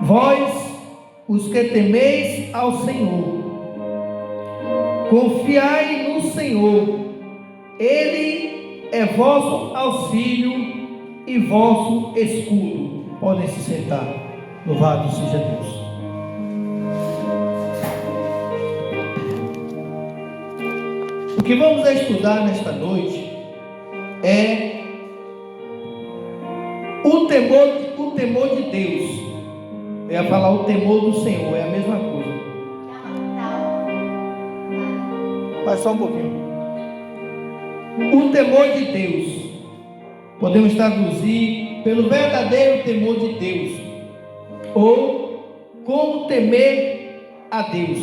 vós, os que temeis ao Senhor, confiai no Senhor, Ele é vosso auxílio e vosso escudo. Podem se sentar. Louvado seja Deus. O que vamos estudar nesta noite é o temor de Deus. Eu ia falar o temor do Senhor, é a mesma coisa. Vai só um pouquinho. O temor de Deus. Podemos traduzir pelo verdadeiro temor de Deus, ou como temer a Deus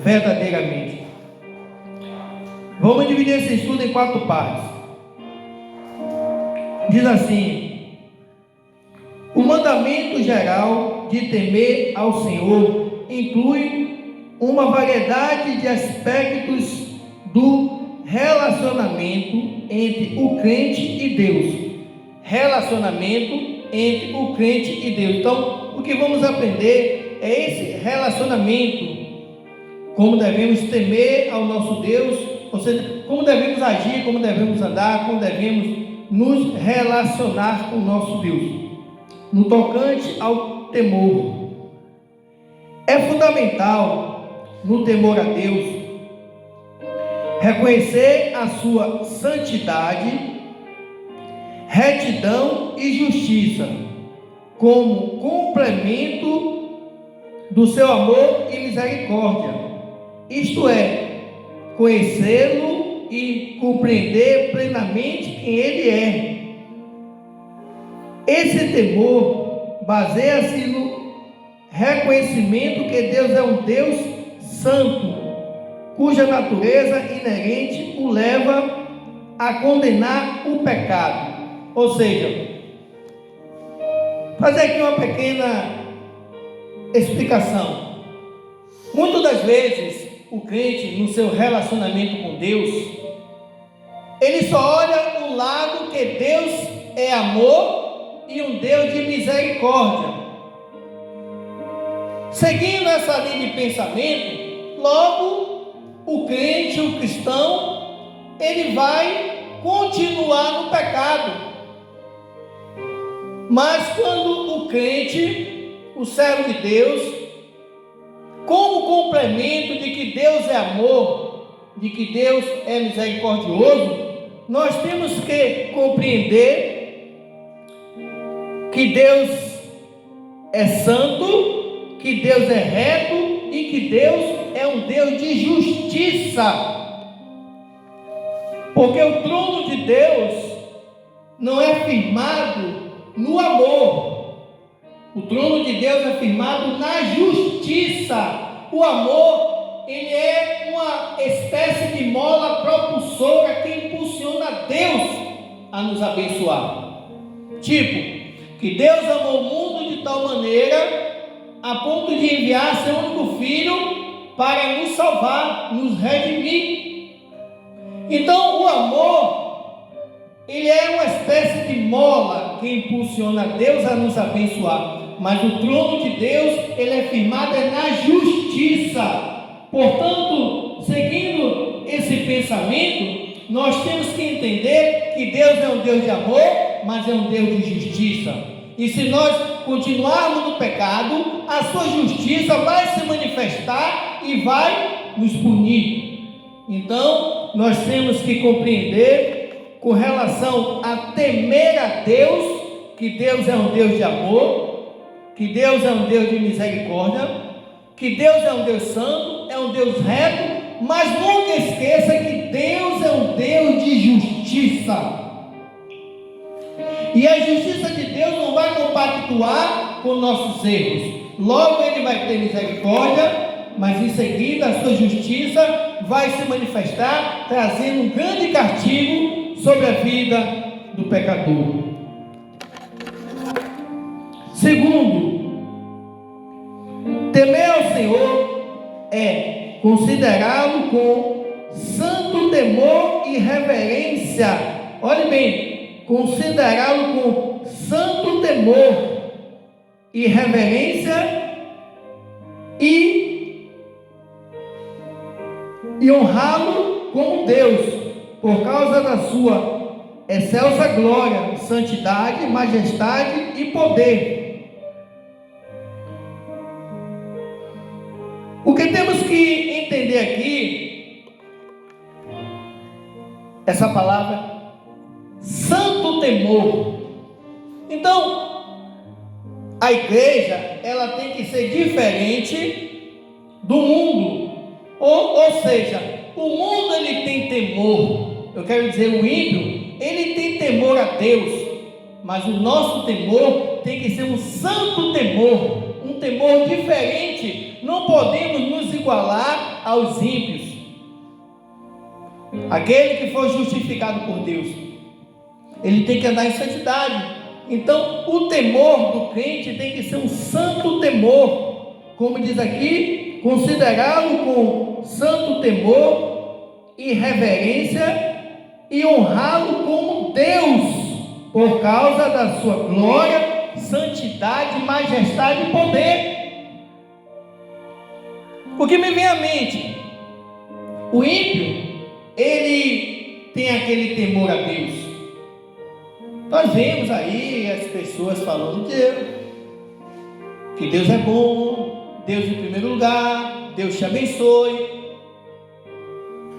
verdadeiramente. Vamos dividir esse estudo em 4 partes. Diz assim: o mandamento geral de temer ao Senhor inclui uma variedade de aspectos do relacionamento entre o crente e Deus. Relacionamento entre o crente e Deus. Então, o que vamos aprender é esse relacionamento, como devemos temer ao nosso Deus, ou seja, como devemos agir, como devemos andar, como devemos nos relacionar com o nosso Deus, no tocante ao temor. É fundamental, no temor a Deus, reconhecer a sua santidade, retidão e justiça, como complemento do seu amor e misericórdia. Isto é, conhecê-lo e compreender plenamente quem Ele é. Esse temor baseia-se no reconhecimento que Deus é um Deus santo, cuja natureza inerente o leva a condenar o pecado. Ou seja, fazer aqui uma pequena explicação. Muitas das vezes, o crente, no seu relacionamento com Deus, ele só olha o lado que Deus é amor e um Deus de misericórdia. Seguindo essa linha de pensamento, logo o crente, o cristão, ele vai continuar no pecado. Mas quando o crente, o servo de Deus, como complemento de que Deus é amor, de que Deus é misericordioso, nós temos que compreender que Deus é santo, que Deus é reto e que Deus é um Deus de justiça. Porque o trono de Deus não é firmado no amor. O trono de Deus é firmado na justiça. O amor, ele é uma espécie de mola propulsora que impulsiona Deus a nos abençoar. Tipo, que Deus amou o mundo de tal maneira a ponto de enviar seu único filho para nos salvar, nos redimir. Então o amor, ele é uma espécie de mola que impulsiona Deus a nos abençoar. Mas o trono de Deus, ele é firmado na justiça. Portanto, seguindo esse pensamento, nós temos que entender que Deus é um Deus de amor, mas é um Deus de justiça. E se nós continuarmos no pecado, a sua justiça vai se manifestar e vai nos punir. Então, nós temos que compreender com relação a temer a Deus, que Deus é um Deus de amor, que Deus é um Deus de misericórdia, que Deus é um Deus santo, é um Deus reto, mas nunca esqueça que Deus é um Deus de justiça. E a justiça de Deus não vai compactuar com nossos erros. Logo Ele vai ter misericórdia, mas em seguida a sua justiça vai se manifestar, trazendo um grande castigo sobre a vida do pecador. Segundo, temer ao Senhor é considerá-lo com santo temor e reverência. Olhe bem, considerá-lo com santo temor e reverência e honrá-lo como Deus, por causa da sua excelsa glória, santidade, majestade e poder. O que temos que entender aqui, essa palavra, santo temor. Então, a igreja, ela tem que ser diferente do mundo, ou seja, o mundo ele tem temor, eu quero dizer, o ímpio, ele tem temor a Deus, mas o nosso temor tem que ser um santo temor, um temor diferente. Não podemos nos igualar aos ímpios. Aquele que foi justificado por Deus, ele tem que andar em santidade. Então o temor do crente tem que ser um santo temor, como diz aqui, considerá-lo com santo temor e reverência, e honrá-lo como Deus, por causa da sua glória, santidade, majestade e poder. O que me vem à mente? O ímpio, ele tem aquele temor a Deus. Nós vemos aí as pessoas falando que Deus é bom, Deus em primeiro lugar, Deus te abençoe,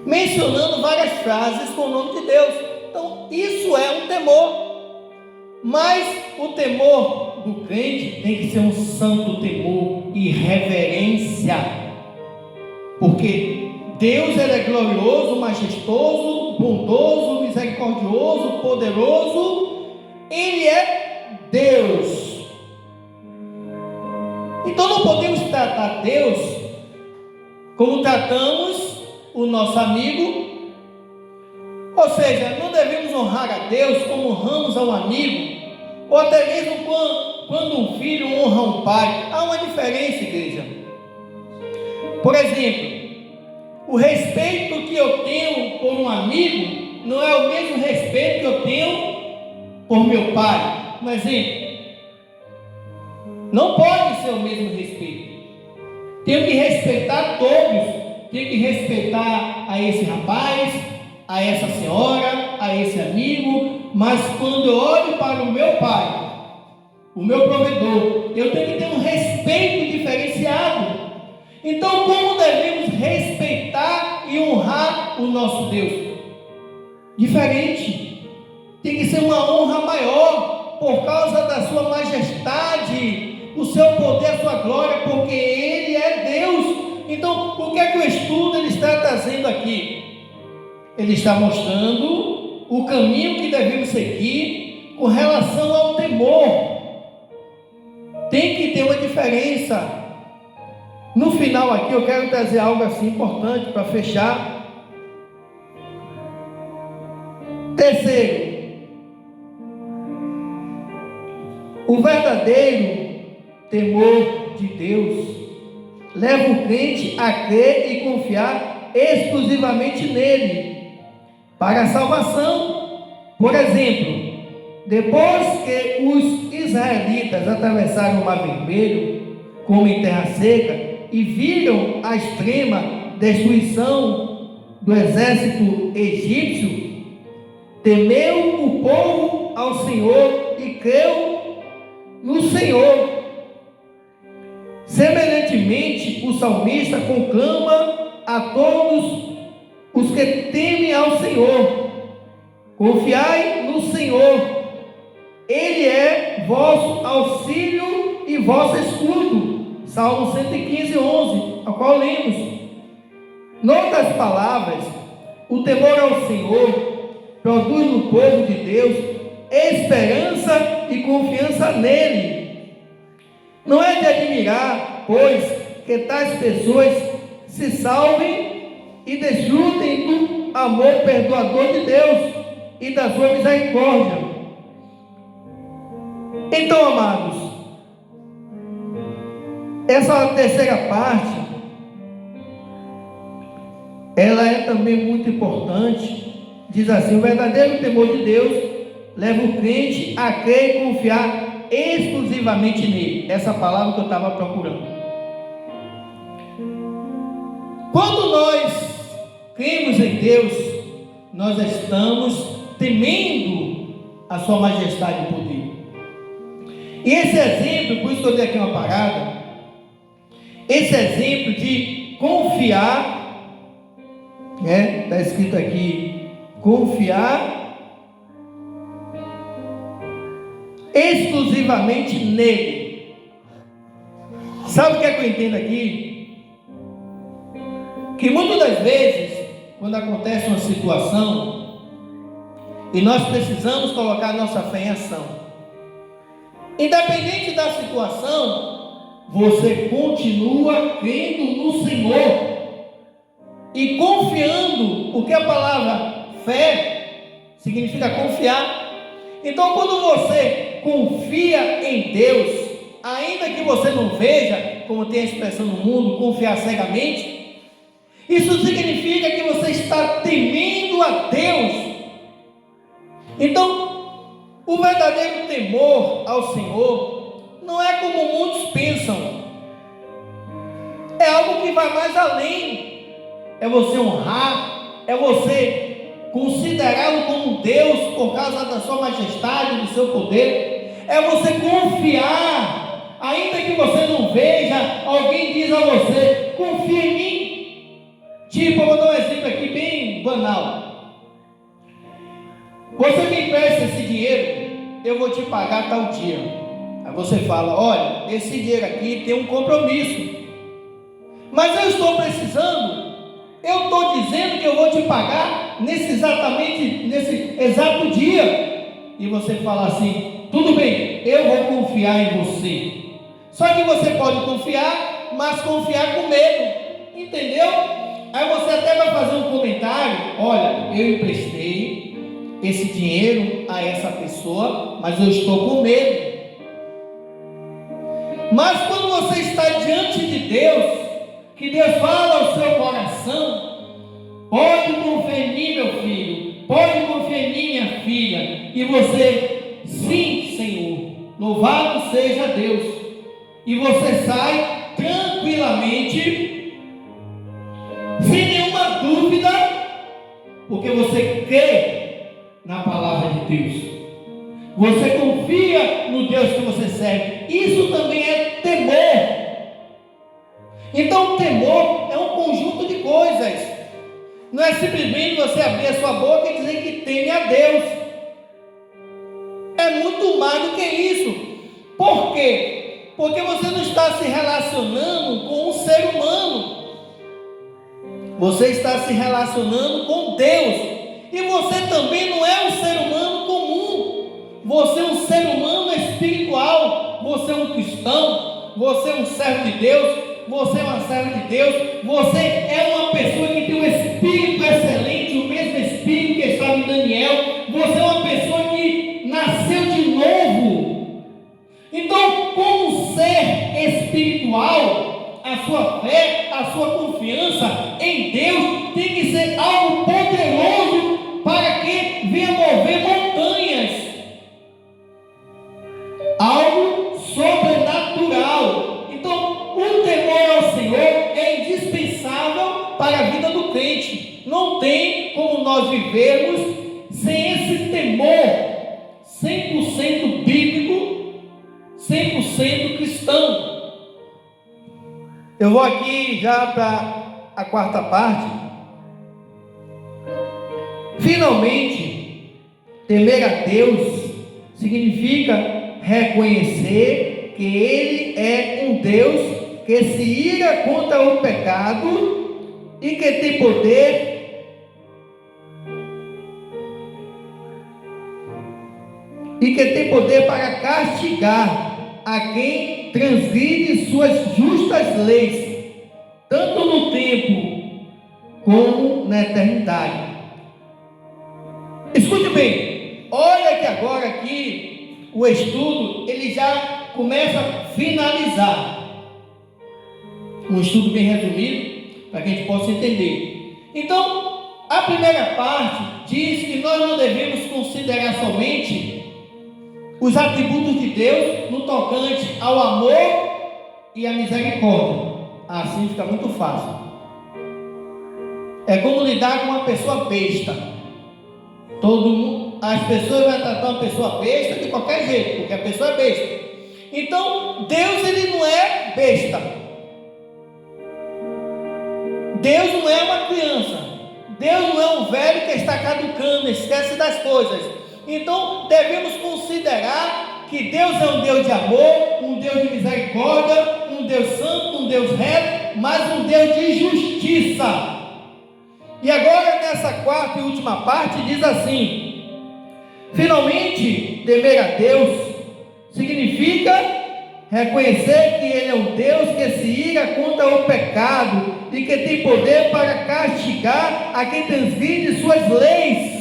mencionando várias frases com o nome de Deus. Então isso é um temor, mas o temor do crente tem que ser um santo temor e reverência, porque Deus ele é glorioso, majestoso, bondoso, misericordioso, poderoso. Ele é Deus. Então não podemos tratar Deus como tratamos o nosso amigo, ou seja, não devemos honrar a Deus como honramos a um amigo, ou até mesmo quando um filho honra um pai. Há uma diferença, igreja. Por exemplo, o respeito que eu tenho por um amigo não é o mesmo respeito que eu tenho por meu pai. Um exemplo, não pode ser o mesmo respeito. Tenho que respeitar todos. Tenho que respeitar a esse rapaz, a essa senhora, a esse amigo. Mas quando eu olho para o meu pai, o meu provedor, eu tenho que ter um respeito diferenciado. Então, como devemos respeitar e honrar o nosso Deus? Diferente. Tem que ser uma honra maior, por causa da sua majestade, o seu poder, a sua glória, porque Ele é Deus. Então, o que é que o estudo ele está trazendo aqui? Ele está mostrando o caminho que devemos seguir com relação ao temor. Tem que ter uma diferença. No final aqui eu quero trazer algo assim importante para fechar. Terceiro, o verdadeiro temor de Deus leva o crente a crer e confiar exclusivamente nele para a salvação. Por exemplo, depois que os israelitas atravessaram o Mar Vermelho como em terra seca e viram a extrema destruição do exército egípcio, temeu o povo ao Senhor e creu no Senhor. Semelhantemente, o salmista conclama a todos os que temem ao Senhor: confiai no Senhor, Ele é vosso auxílio e vosso escudo. Salmo 115, 11, ao qual lemos. Em outras palavras, o temor ao Senhor produz no povo de Deus esperança e confiança nele. Não é de admirar, pois, que tais pessoas se salvem e desfrutem do amor perdoador de Deus e da sua misericórdia. Então, amados, essa terceira parte, ela é também muito importante. Diz assim: o verdadeiro temor de Deus leva o crente a crer e confiar exclusivamente nele. Essa palavra que eu estava procurando. Quando nós cremos em Deus, nós estamos temendo a sua majestade e poder. E esse exemplo, por isso que eu dei aqui uma parada, esse exemplo de confiar, está escrito aqui, confiar exclusivamente nele. Sabe o que é que eu entendo aqui? Que muitas das vezes, quando acontece uma situação, e nós precisamos colocar nossa fé em ação, independente da situação, você continua crendo no Senhor e confiando, porque a palavra fé significa confiar. Então, quando você confia em Deus, ainda que você não veja, como tem a expressão no mundo, confiar cegamente, isso significa que você está temendo a Deus. Então, o verdadeiro temor ao Senhor não é como muitos pensam, é algo que vai mais além, é você honrar, é você considerá-lo como Deus por causa da sua majestade, do seu poder, é você confiar, ainda que você não veja, alguém diz a você, confia em mim. Tipo, eu vou dar um exemplo aqui bem banal. Você me empresta esse dinheiro, eu vou te pagar tal dia. Aí você fala, olha, esse dinheiro aqui tem um compromisso, mas eu estou precisando, eu estou dizendo que eu vou te pagar nesse exato dia. E você fala assim, tudo bem, eu vou confiar em você. Só que você pode confiar, mas confiar com medo, entendeu? Aí você até vai fazer um comentário, olha, eu emprestei esse dinheiro a essa pessoa, mas eu estou com medo. Mas quando você está diante de Deus, que Deus fala ao seu coração, pode confiar em mim, meu filho, pode confiar em mim, minha filha, e você, sim, Senhor, louvado seja Deus, e você sai tranquilamente, sem nenhuma dúvida, porque você crê na palavra de Deus, você confia no Deus que você serve. Isso também é temor. Então o temor é um conjunto de coisas, não é simplesmente você abrir a sua boca e dizer que teme a Deus, é muito mais do que isso. Por quê? Porque você não está se relacionando com um ser humano, você está se relacionando com Deus. E você também não é um ser humano comum, você é um ser humano espiritual, você é um cristão, você é um servo de Deus, você é uma serva de Deus, você é uma pessoa que tem um espírito excelente, o mesmo espírito que estava em Daniel, você é uma pessoa que nasceu de novo. Então, como ser espiritual, a sua fé, a sua confiança em Deus tem que ser algo poderoso para que venha mover montanhas, algo sobrenatural. Então, o temor ao Senhor é indispensável para a vida do crente. Não tem como nós vivermos sem esse temor 100% bíblico, 100% cristão. Eu vou aqui já para a quarta parte. Finalmente, temer a Deus significa reconhecer que Ele é um Deus que se ira contra o pecado e que tem poder para castigar a quem transgride suas justas leis, tanto no tempo como na eternidade. Escute bem, olha que agora aqui o estudo ele já começa a finalizar, um estudo bem resumido para que a gente possa entender. Então, a primeira parte diz que nós não devemos considerar somente os atributos de Deus no tocante ao amor e à misericórdia. Assim fica muito fácil. É como lidar com uma pessoa besta. As pessoas vão tratar uma pessoa besta de qualquer jeito, porque a pessoa é besta. Então, Deus, ele não é besta. Deus não é uma criança. Deus não é um velho que está caducando, esquece das coisas. Então, devemos considerar que Deus é um Deus de amor, um Deus de misericórdia, um Deus santo, um Deus reto, mas um Deus de justiça. E agora, nessa quarta e última parte, diz assim: finalmente, temer a Deus significa reconhecer que Ele é um Deus que se ira contra o pecado e que tem poder para castigar a quem transgride suas leis.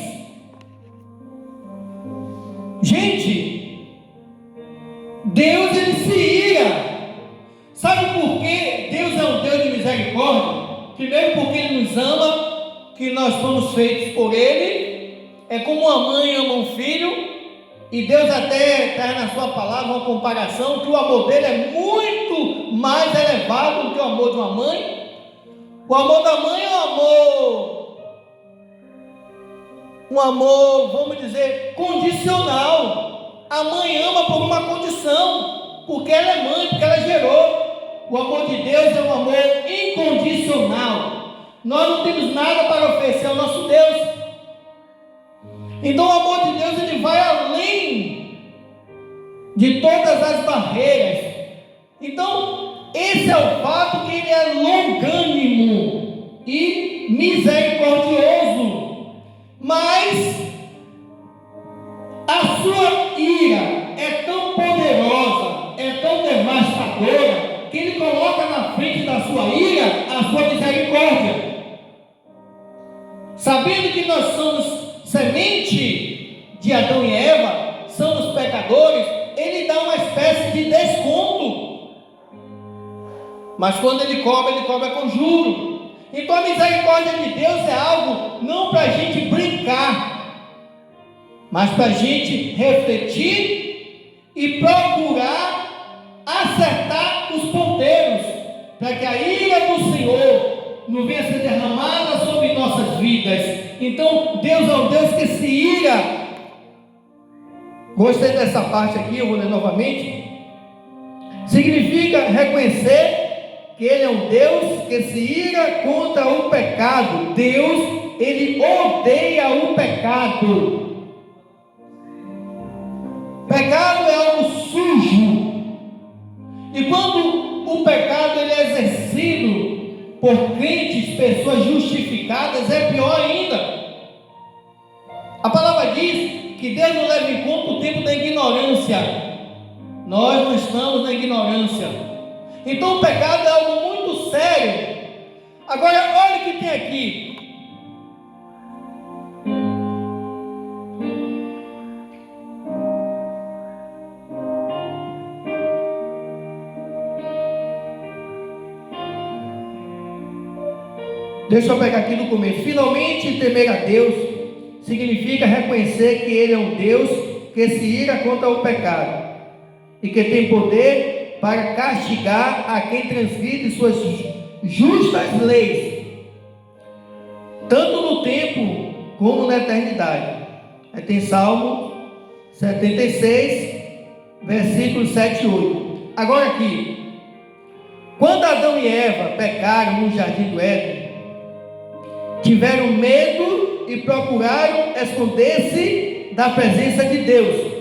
Gente, Deus, ele se ira. Sabe por que Deus é um Deus de misericórdia? Primeiro, porque Ele nos ama, que nós fomos feitos por Ele. É como uma mãe ama um filho. E Deus até traz na sua palavra uma comparação, que o amor dele é muito mais elevado do que o amor de uma mãe. O amor da mãe é um amor, vamos dizer, condicional. A mãe ama por uma condição, porque ela é mãe, porque ela gerou. O amor de Deus é um amor incondicional. Nós não temos nada para oferecer ao nosso Deus. Então o amor de Deus, ele vai além de todas as barreiras. Então esse é o fato que ele é longânimo e misericordioso. Mas a sua ira é tão poderosa, é tão devastadora, que ele coloca na frente da sua ira a sua misericórdia. Sabendo que nós somos semente de Adão e Eva, somos pecadores, ele dá uma espécie de desconto. Mas quando ele cobra com juro. Então a misericórdia de Deus é algo não para a gente brincar, mas para a gente refletir e procurar acertar os ponteiros, para que a ira do Senhor não venha ser derramada sobre nossas vidas. Então Deus é um Deus que se ira. Gostei dessa parte aqui, eu vou ler novamente. Significa reconhecer que Ele é um Deus que se ira contra o pecado. Deus, Ele odeia o pecado. Pecado é algo sujo. E quando o pecado ele é exercido por crentes, pessoas justificadas, é pior ainda. A palavra diz que Deus não leva em conta o tempo da ignorância. Nós não estamos na ignorância. Então o pecado é algo muito sério. Agora olha o que tem aqui. Deixa eu pegar aqui no começo. Finalmente temer a Deus significa reconhecer que Ele é um Deus que se ira contra o pecado e que tem poder para castigar a quem transgride suas justas leis, tanto no tempo como na eternidade. Aí tem Salmo 76, versículos 7 e 8. Agora aqui, quando Adão e Eva pecaram no jardim do Éden, tiveram medo e procuraram esconder-se da presença de Deus.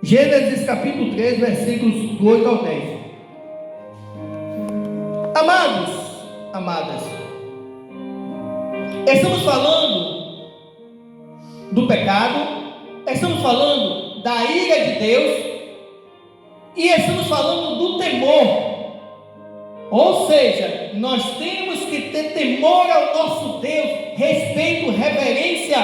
Gênesis capítulo 3, versículos 8 ao 10. Amados, amadas, estamos falando do pecado, estamos falando da ira de Deus e estamos falando do temor. Ou seja, nós temos que ter temor ao nosso Deus, respeito, reverência.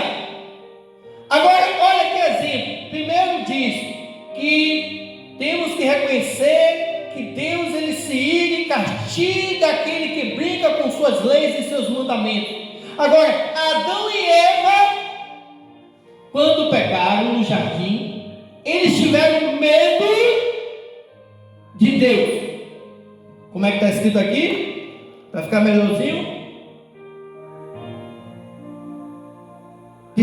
Agora, olha que exemplo. Primeiro diz que temos que reconhecer que Deus ele se ira e castiga aquele que brinca com suas leis e seus mandamentos. Agora, Adão e Eva, quando pecaram no jardim, eles tiveram medo de Deus. Como é que está escrito aqui? Para ficar melhorzinho.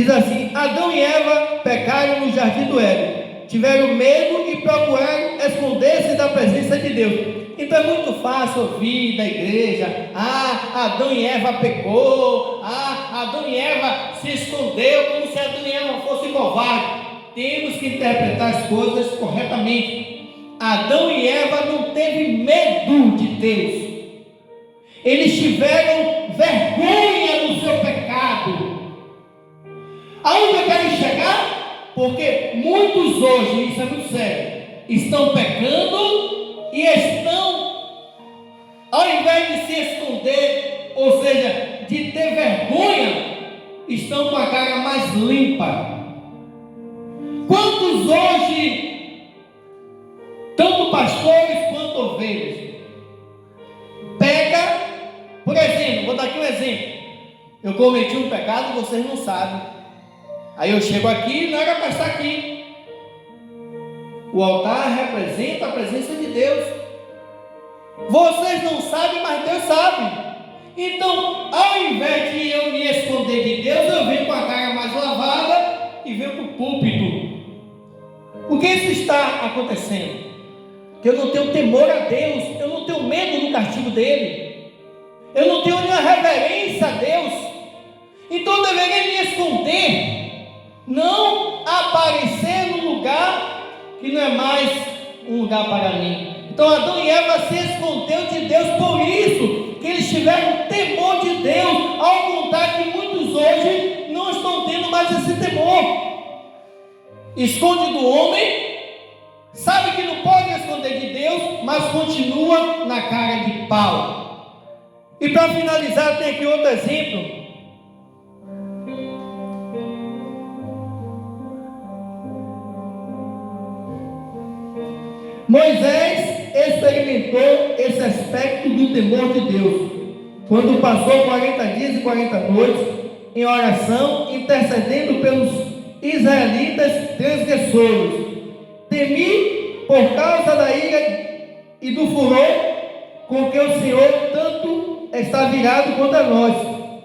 Diz assim: Adão e Eva pecaram no jardim do Éden, tiveram medo e procuraram esconder-se da presença de Deus. Então é muito fácil ouvir da igreja: Adão e Eva pecou, Adão e Eva se escondeu, como se Adão e Eva fossem covardes. Temos que interpretar as coisas corretamente. Adão e Eva não teve medo de Deus, eles tiveram vergonha do seu pecado. Aonde eu quero chegar? Porque muitos hoje, isso é muito sério, estão pecando e estão, ao invés de se esconder, ou seja, de ter vergonha, estão com a cara mais limpa. Quantos hoje, tanto pastores quanto ovelhas, pega, por exemplo, vou dar aqui um exemplo: eu cometi um pecado, vocês não sabem. Aí eu chego aqui, não era para estar aqui. O altar representa a presença de Deus. Vocês não sabem, mas Deus sabe. Então, ao invés de eu me esconder de Deus, eu venho com a cara mais lavada e venho para o púlpito. Por que isso está acontecendo? Que eu não tenho temor a Deus, eu não tenho medo do castigo dele, eu não tenho nenhuma reverência a Deus. Então eu deveria me esconder, não aparecer no lugar que não é mais um lugar para mim. Então Adão e Eva se escondeu de Deus, por isso que eles tiveram temor de Deus, ao contrário que muitos hoje não estão tendo mais esse temor. Esconde do homem, sabe que não pode esconder de Deus, mas continua na cara de pau. E para finalizar, tem aqui outro exemplo. Moisés experimentou esse aspecto do temor de Deus quando passou 40 dias e 40 noites em oração, intercedendo pelos israelitas transgressores. Temi por causa da ira e do furor com que o Senhor tanto está virado contra nós,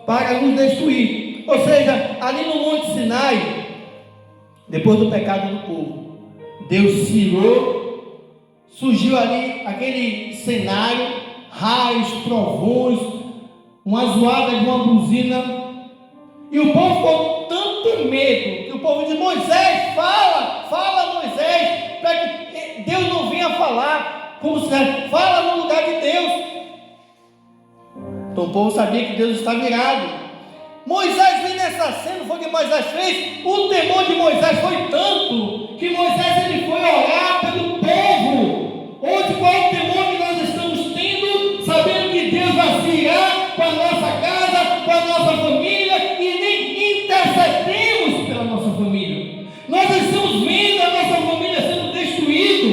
para nos destruir. Ou seja, ali no Monte Sinai, depois do pecado do povo, Deus tirou. Surgiu ali aquele cenário, raios, trovões, uma zoada de uma buzina, e o povo ficou com tanto medo, que o povo disse: Moisés, fala Moisés, para que Deus não vinha falar, como se fala no lugar de Deus. Então o povo sabia que Deus está virado. Moisés vem nessa cena, foi o que Moisés fez. O temor de Moisés foi tanto, que Moisés ele foi orar pelo povo. Hoje, qual é o temor que nós estamos tendo, sabendo que Deus vai se irar para a nossa casa, para a nossa família, e nem intercedemos pela nossa família. Nós estamos vendo a nossa família sendo destruída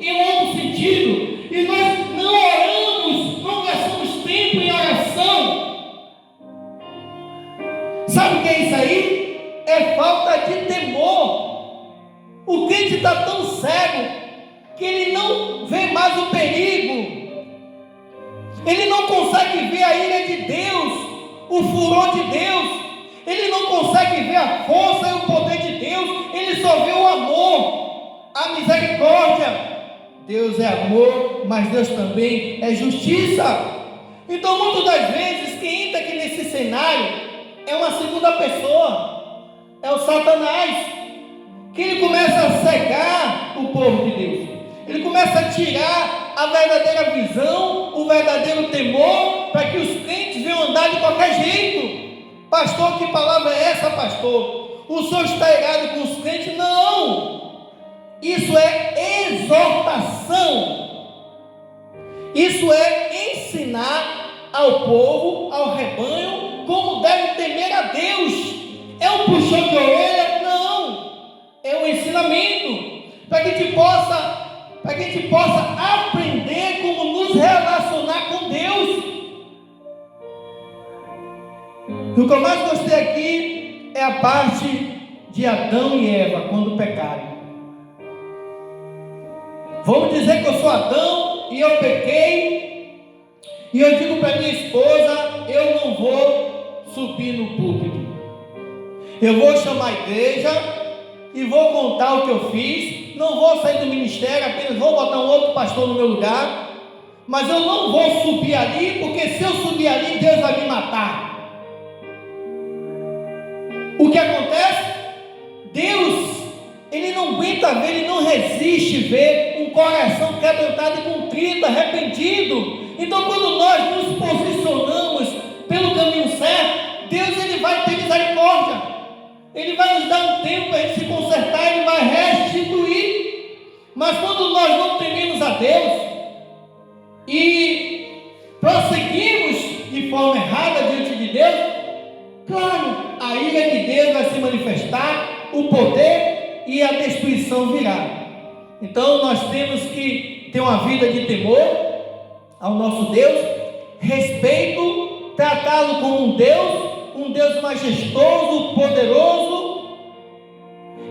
em outro sentido, e nós não oramos, não gastamos tempo em oração. Sabe o que é isso aí? É falta de temor. O crente está tão cego que ele não vê mais o perigo, ele não consegue ver a ira de Deus, o furor de Deus, ele não consegue ver a força e o poder de Deus, ele só vê o amor, a misericórdia. Deus é amor, mas Deus também é justiça. Então muitas das vezes quem entra aqui nesse cenário é uma segunda pessoa, é o Satanás, que ele começa a cegar o povo de Deus. Ele começa a tirar a verdadeira visão, o verdadeiro temor, para que os crentes venham andar de qualquer jeito. Pastor, que palavra é essa, pastor? O senhor está irado com os crentes? Não! Isso é exortação. Isso é ensinar ao povo, ao rebanho, como deve temer a Deus. É um puxão de orelha? Não! É um ensinamento, para que a gente possa aprender como nos relacionar com Deus. E o que eu mais gostei aqui é a parte de Adão e Eva quando pecaram. Vamos dizer que eu sou Adão e eu pequei, e eu digo para minha esposa: eu não vou subir no púlpito, Eu vou chamar a igreja e vou contar o que eu fiz. Não vou sair do ministério, apenas vou botar um outro pastor no meu lugar. Mas eu não vou subir ali, porque se eu subir ali, Deus vai me matar. O que acontece? Deus, Ele não aguenta ver, Ele não resiste ver um coração quebrantado e contrito, arrependido. Então, quando nós nos posicionamos pelo caminho certo, Deus, Ele vai ter misericórdia. Ele vai nos dar um tempo para a gente se consertar, Ele vai restituir. Mas quando nós não tememos a Deus e prosseguimos de forma errada diante de Deus, claro, aí é que Deus vai se manifestar, o poder e a destruição virá. Então nós temos que ter uma vida de temor ao nosso Deus, respeito, tratá-lo como um Deus majestoso, poderoso,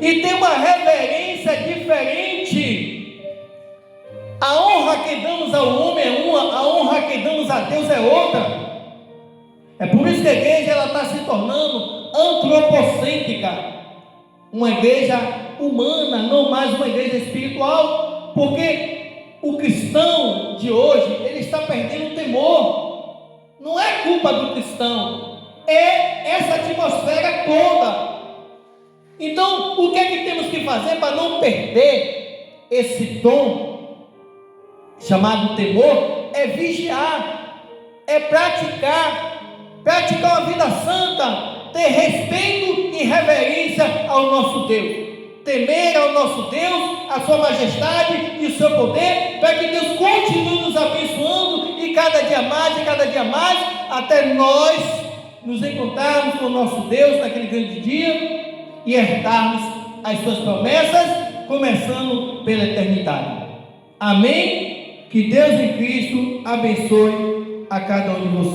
e ter uma reverência diferente. A honra que damos ao homem é uma, a honra que damos a Deus é outra. É por isso que a igreja está se tornando antropocêntrica, uma igreja humana, não mais uma igreja espiritual, porque o cristão de hoje, ele está perdendo o temor. Não é culpa do cristão, é essa atmosfera toda. Então, o que é que temos que fazer para não perder esse dom chamado temor? É vigiar, é praticar uma vida santa, ter respeito e reverência ao nosso Deus, temer ao nosso Deus, a sua majestade e o seu poder, para que Deus continue nos abençoando e cada dia mais, até nós nos encontrarmos com o nosso Deus naquele grande dia e herdarmos as suas promessas, começando pela eternidade. Amém? Que Deus em Cristo abençoe a cada um de vocês.